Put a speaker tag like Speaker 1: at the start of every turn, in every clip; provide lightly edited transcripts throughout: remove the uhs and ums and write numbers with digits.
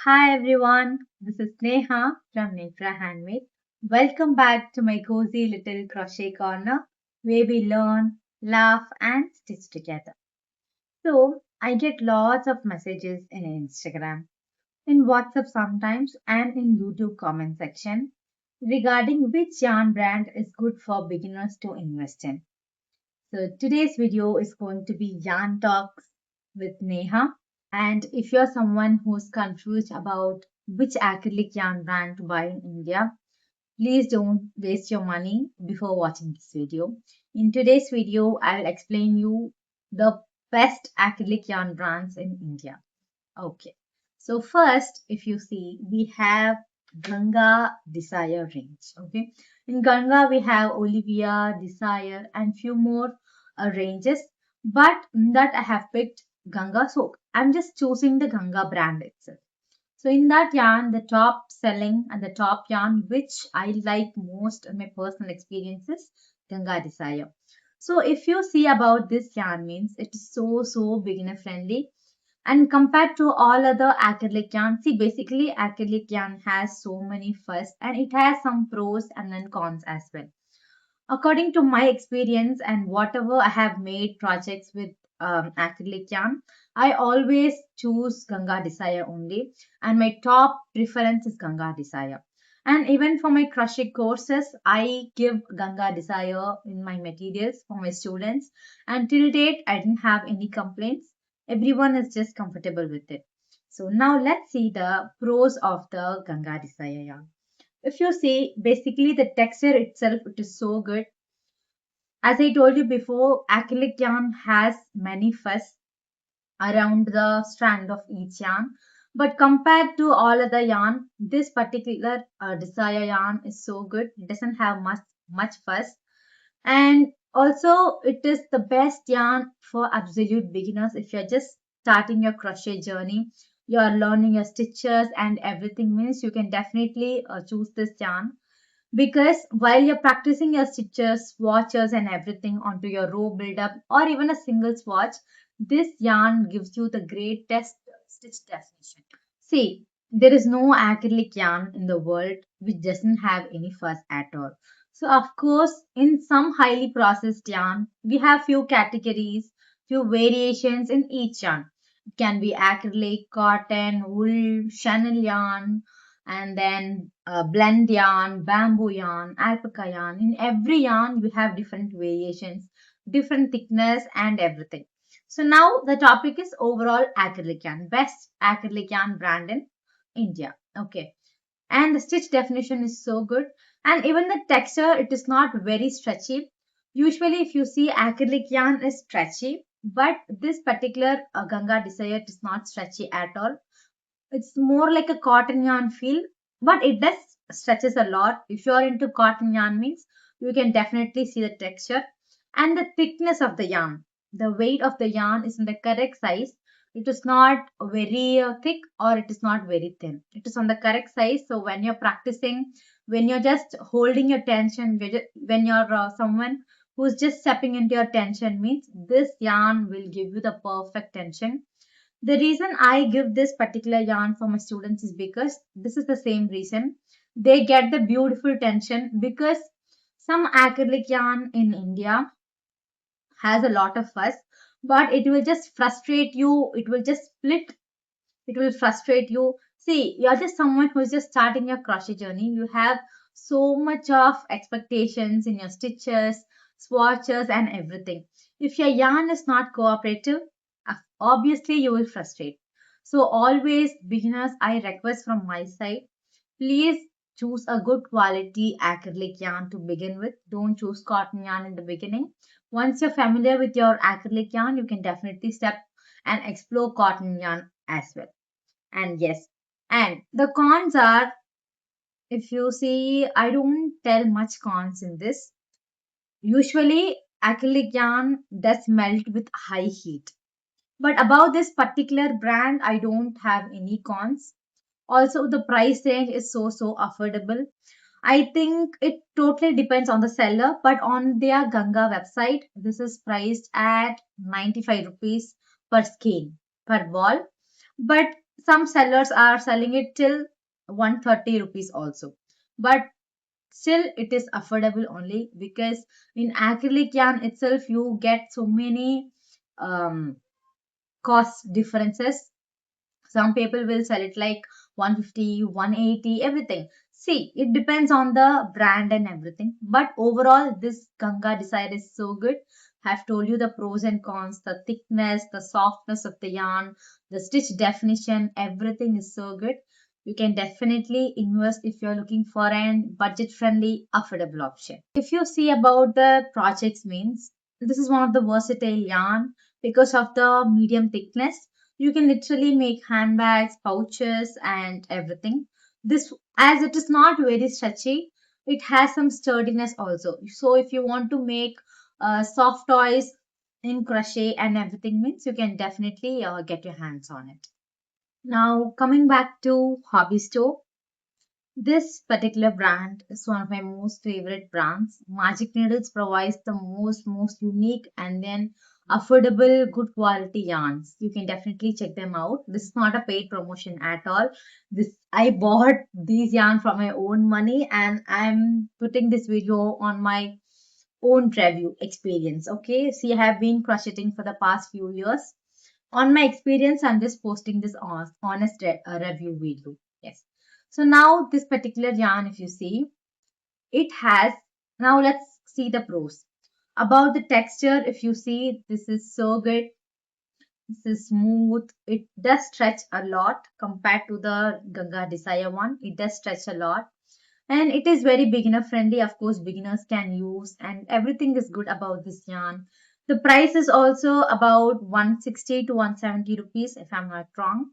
Speaker 1: Hi everyone, this is Neha from Netra Handmade. Welcome back to my cozy little crochet corner where we learn, laugh, and stitch together. So, I get lots of messages in Instagram, in WhatsApp sometimes, and in YouTube comment section regarding which yarn brand is good for beginners to invest in. So, today's video is going to be Yarn Talks with Neha. And if you're someone who's confused about which acrylic yarn brand to buy in India, please don't waste your money before watching this video. In today's video, I'll explain you the best acrylic yarn brands in India. Okay. So first, if you see, we have Ganga Desire range. Okay. In Ganga, we have Olivia, Desire, and few more ranges. But in that I have picked Ganga. So I'm just choosing the Ganga brand itself. So in that yarn, the top selling and the top yarn which I like most in my personal experiences, Ganga Desire. So if you see about this yarn means it is so beginner friendly and compared to all other acrylic yarn, see basically acrylic yarn has so many fuss and it has some pros and then cons as well. According to my experience and whatever I have made projects with acrylic yarn, I always choose Ganga Desire only, and my top preference is Ganga Desire. And even for my crochet courses, I give Ganga Desire in my materials for my students. And till date, I didn't have any complaints. Everyone is just comfortable with it. So now let's see the pros of the Ganga Desire yarn. If you see, basically the texture itself, it is so good. As I told you before, acrylic yarn has many fuss around the strand of each yarn. But compared to all other yarn, this particular Desire yarn is so good. It doesn't have much fuss. And also, it is the best yarn for absolute beginners. If you're just starting your crochet journey, you're learning your stitches and everything means you can definitely choose this yarn because while you're practicing your stitches, swatches and everything onto your row build-up or even a single swatch, this yarn gives you the greatest stitch definition. See, there is no acrylic yarn in the world which doesn't have any fuss at all. So of course, in some highly processed yarn, we have few categories, few variations in each yarn. It can be acrylic, cotton, wool, chenille yarn, and then blend yarn, bamboo yarn, alpaca yarn. In every yarn, we have different variations, different thickness, and everything. So now the topic is overall acrylic yarn, best acrylic yarn brand in India. Okay, and the stitch definition is so good, and even the texture, it is not very stretchy. Usually, if you see acrylic yarn is stretchy, but this particular Ganga Desire is not stretchy at all. It's more like a cotton yarn feel, but it does stretches a lot. If you're into cotton yarn means you can definitely see the texture and the thickness of the yarn. The weight of the yarn is in the correct size. It is not very thick or it is not very thin. It is on the correct size. So when you're practicing, when you're just holding your tension, when you're someone who's just stepping into your tension means this yarn will give you the perfect tension. The reason I give this particular yarn for my students is because this is the same reason. They get the beautiful tension because some acrylic yarn in India has a lot of fuss, but it will just frustrate you. It will just split. It will frustrate you. See, you're just someone who's just starting your crochet journey. You have so much of expectations in your stitches, swatches, and everything. If your yarn is not cooperative, obviously you will frustrate. So always beginners, I request from my side, please choose a good quality acrylic yarn to begin with. Don't choose cotton yarn in the beginning. Once you're familiar with your acrylic yarn, you can definitely step and explore cotton yarn as well. And yes, and the cons are, if you see, I don't tell much cons in this. Usually, acrylic yarn does melt with high heat. But about this particular brand, I don't have any cons. Also, the price range is so affordable. I think it totally depends on the seller, but on their Ganga website, this is priced at 95 rupees per skein per ball. But Some sellers are selling it till 130 rupees also, but still it is affordable only because in acrylic yarn itself you get so many um, cost differences. Some people will sell it like 150, 180, everything. See, it depends on the brand and everything. But overall, this Ganga Desire is so good. I've told you the pros and cons, the thickness, the softness of the yarn, the stitch definition, everything is so good. You can definitely invest if you're looking for an budget friendly, affordable option. If you see about the projects means, this is one of the versatile yarn because of the medium thickness. You can literally make handbags, pouches, and everything. This, as it is not very stretchy, it has some sturdiness also. So if you want to make soft toys in crochet and everything means, you can definitely get your hands on it. Now coming back to hobby store, this particular brand is one of my most favorite brands. Magic Needles provides the most unique and then affordable, good quality yarns. You can definitely check them out. This is not a paid promotion at all. This I bought these yarn from my own money, and I'm putting this video on my own review experience. Okay, see, I have been crocheting for the past few years. On my experience, I'm just posting this honest review video. Yes. So now this particular yarn, if you see, it has, now let's see the pros. About the texture, if you see, this is so good. This is smooth. It does stretch a lot compared to the Ganga Desire one. It does stretch a lot. And it is very beginner friendly. Of course, beginners can use, and everything is good about this yarn. The price is also about 160 to 170 rupees, if I'm not wrong.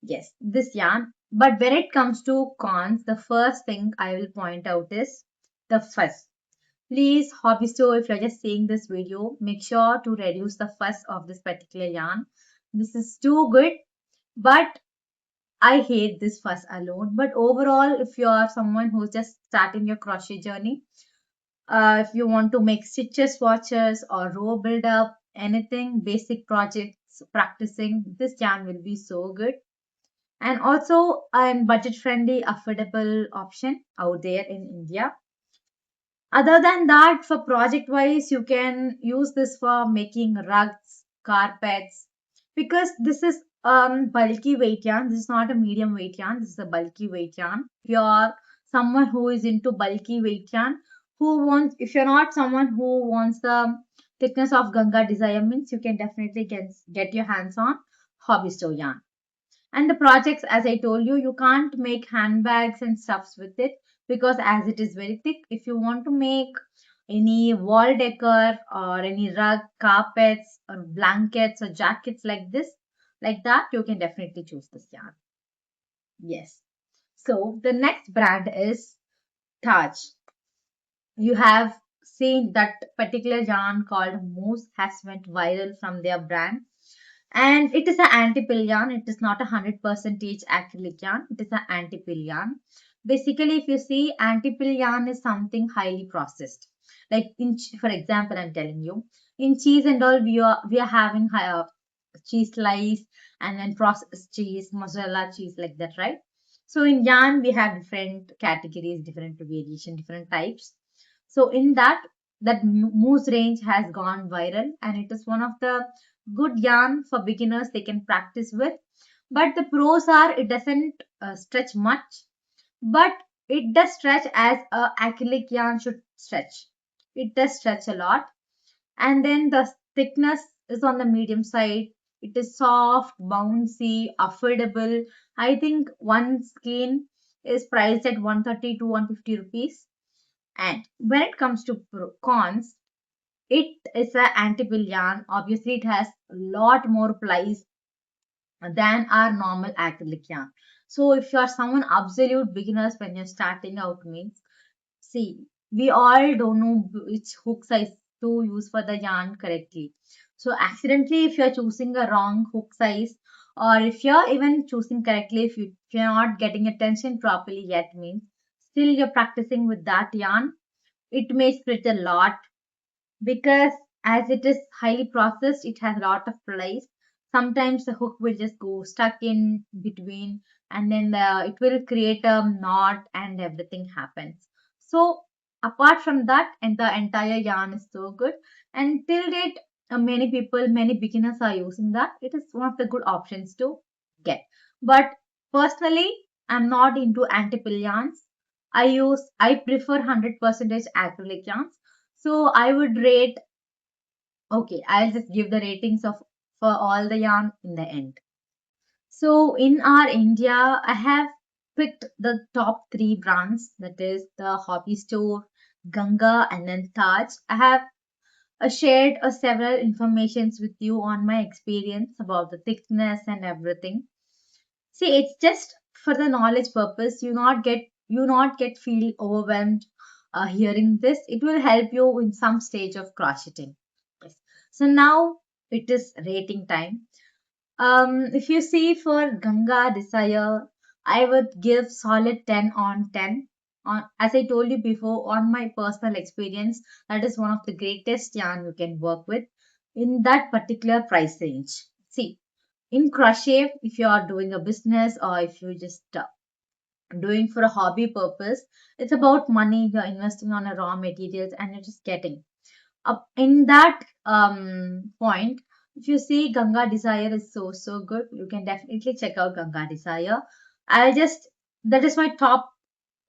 Speaker 1: Yes, this yarn. But when it comes to cons, the first thing I will point out is the fuss. Please, hobby store, if you're just seeing this video, make sure to reduce the fuss of this particular yarn. This is too good, but I hate this fuss alone. But overall, if you are someone who's just starting your crochet journey, if you want to make stitches, swatches, or row build up, anything, basic projects, practicing, this yarn will be so good. And also, a budget friendly, affordable option out there in India. Other than that, for project wise, you can use this for making rugs, carpets, because this is bulky weight yarn. This is not a medium weight yarn. This is a bulky weight yarn. If you're someone who is into bulky weight yarn, if you're not someone who wants the thickness of Ganga Desire means, you can definitely get your hands on hobby store yarn. And the projects, as I told you, you can't make handbags and stuffs with it because as it is very thick. If you want to make any wall decor or any rug, carpets or blankets or jackets like this, like that, you can definitely choose this yarn. Yes. So the next brand is Taj. You have seen that particular yarn called Moose has went viral from their brand, and it is an antipill yarn. It is not 100% acrylic yarn. It is an antipill yarn. Basically, if you see, antipill yarn is something highly processed. Like for example, I'm telling you, in cheese and all, we are having cheese slice and then processed cheese, mozzarella cheese, like that, right? So in yarn, we have different categories, different variation, different types. So in that mousse range has gone viral, and it is one of the good yarn for beginners they can practice with. But the pros are it doesn't stretch much, but it does stretch as a acrylic yarn should stretch. It does stretch a lot, and then the thickness is on the medium side. It is soft, bouncy, affordable. I think one skein is priced at 130 to 150 rupees. And when it comes to cons, it is an anti-pill yarn. Obviously, it has a lot more plies than our normal acrylic yarn. So if you are someone absolute beginners when you're starting out means, see, we all don't know which hook size to use for the yarn correctly. So accidentally, if you're choosing a wrong hook size, or if you're even choosing correctly, if you're not getting attention properly yet means, still you're practicing with that yarn, it may split a lot because as it is highly processed, it has a lot of plies. sometimes the hook will just go stuck in between, and then it will create a knot and everything happens. So apart from that, and the entire yarn is so good, and till date many people, many beginners are using that. It is one of the good options to get. But personally, I'm not into antipill yarns. I prefer 100% acrylic yarns. So I would rate, okay, I'll just give the ratings of for all the yarn in the end. So in our India, I have picked the top three brands, that is the Hobby Store, Ganga, and then Taj. I have shared several informations with you on my experience about the thickness and everything. See, it's just for the knowledge purpose. You not get feel overwhelmed hearing this. It will help you in some stage of crocheting. Yes. So now it is rating time. If you see for Ganga Desire, I would give solid 10 on 10. As I told you before, on my personal experience, that is one of the greatest yarn you can work with in that particular price range. See, in crochet, if you are doing a business or if you just doing for a hobby purpose, it's about money. You're investing on a raw materials and you're just getting up in that point. If you see, Ganga Desire is so good, you can definitely check out Ganga Desire. I'll just That is my top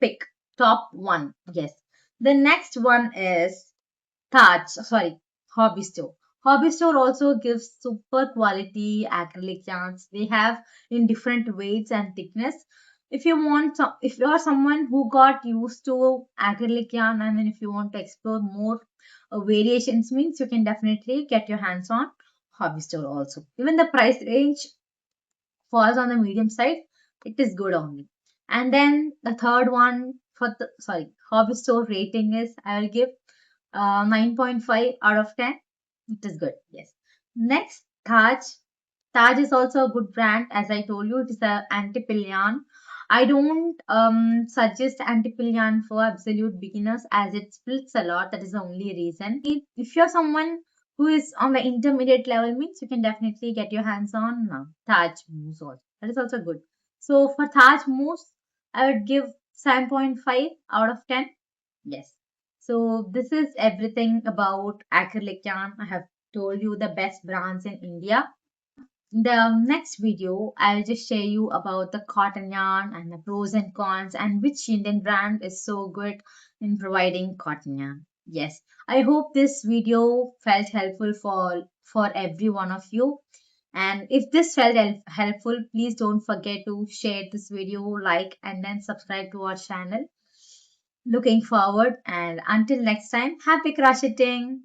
Speaker 1: pick, top one. Yes, the next one is Hobby Store. Hobby Store also gives super quality acrylic yarns. They have in different weights and thickness. If you are someone who got used to acrylic yarn, and then if you want to explore more variations, means you can definitely get your hands on Hobby Store also. Even the price range falls on the medium side. It is good only. And then the third one for the Hobby Store rating is, I will give 9.5 out of 10. It is good. Yes. Next, Taj. Taj is also a good brand. As I told you, it is a anti-pill yarn. I don't suggest anti-pill yarn for absolute beginners as it splits a lot. That is the only reason. If you're someone who is on the intermediate level, means you can definitely get your hands on Taj Mousse also. That is also good. So for Taj Mousse, I would give 7.5 out of 10. Yes. So this is everything about acrylic yarn. I have told you the best brands in India. In the next video, I'll just share you about the cotton yarn and the pros and cons and which Indian brand is so good in providing cotton yarn. Yes, I hope this video felt helpful for every one of you. And if this felt helpful, please don't forget to share this video, like, and then subscribe to our channel. Looking forward, and until next time, happy crocheting!